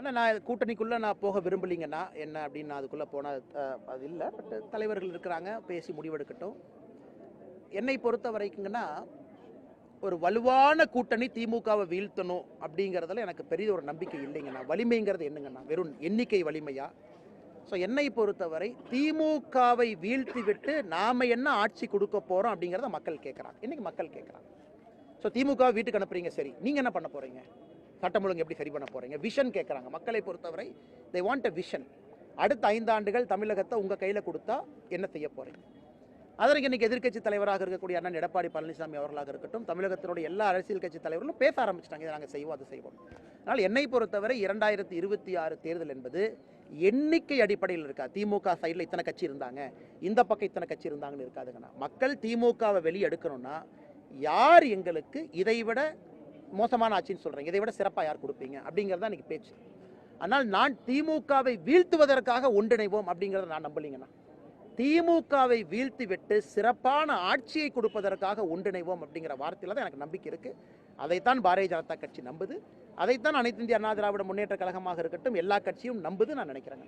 ஆனால் நான் கூட்டணிக்குள்ளே நான் போக விரும்பலிங்கன்னா என்ன அப்படின்னு நான் அதுக்குள்ளே போனால் அது இல்லை. பட் தலைவர்கள் இருக்கிறாங்க, பேசி முடிவெடுக்கட்டும். என்னை பொறுத்த வரைக்குங்கன்னா ஒரு வலுவான கூட்டணி திமுகவை வீழ்த்தணும் அப்படிங்கிறதுல எனக்கு பெரிய ஒரு நம்பிக்கை இல்லைங்கண்ணா. வலிமைங்கிறது என்னங்கண்ணா? வெறும் எண்ணிக்கை வலிமையா? ஸோ என்னை பொறுத்தவரை திமுகவை வீழ்த்தி விட்டு நாம் என்ன ஆட்சி கொடுக்க போகிறோம் அப்படிங்கிறத மக்கள் கேட்குறாங்க. இன்றைக்கி மக்கள் கேட்குறாங்க. ஸோ திமுக வீட்டுக்கு அனுப்புறீங்க, சரி, நீங்கள் என்ன பண்ண போகிறீங்க? சட்டம் ஒழுங்கு எப்படி சரி பண்ண போகிறீங்க? விஷன் கேட்குறாங்க. மக்களை பொறுத்தவரை தே வாண்ட் அ விஷன். அடுத்த 5 ஆண்டுகள் தமிழகத்தை உங்கள் கையில் கொடுத்தா என்ன செய்ய போகிறீங்க? அதற்கு இன்றைக்கி எதிர்க்கட்சி தலைவராக இருக்கக்கூடிய அண்ணன் எடப்பாடி பழனிசாமி அவர்களாக இருக்கட்டும், தமிழகத்தினுடைய எல்லா அரசியல் கட்சி தலைவர்களும் பேச ஆரம்பிச்சிட்டாங்க, இதை நாங்கள் செய்வோம், அதை செய்வோம். அதனால் என்னை பொறுத்தவரை 2026 தேர்தல் என்பது எண்ணிக்கை அடிப்படையில் இருக்கா. திமுக சைடில் இத்தனை கட்சி இருந்தாங்க, இந்த பக்கம் இத்தனை கட்சி இருந்தாங்கன்னு இருக்காதுங்கண்ணா. மக்கள் திமுகவை வெளியே எடுக்கணும்னா யார் எங்களுக்கு இதைவிட மோசமான ஆட்சின்னு சொல்கிறீங்க, இதை விட சிறப்பாக யார் கொடுப்பீங்க அப்படிங்கிறதா இன்றைக்கி பேச்சு. ஆனால் நான் திமுகவை வீழ்த்துவதற்காக ஒன்றிணைவோம் அப்படிங்கிறத நான் நம்பலிங்கண்ணா. திமுகவை வீழ்த்தி விட்டு சிறப்பான ஆட்சியை கொடுப்பதற்காக ஒன்றிணைவோம் அப்படிங்கிற வார்த்தையில் தான் எனக்கு நம்பிக்கை இருக்குது. அதைத்தான் பாரதிய ஜனதா கட்சி நம்புது. அதைத்தான் அனைத்து இந்திய அண்ணா திராவிட முன்னேற்ற கழகமாக இருக்கட்டும் எல்லா கட்சியும் நம்புது நான் நினைக்கிறேங்க.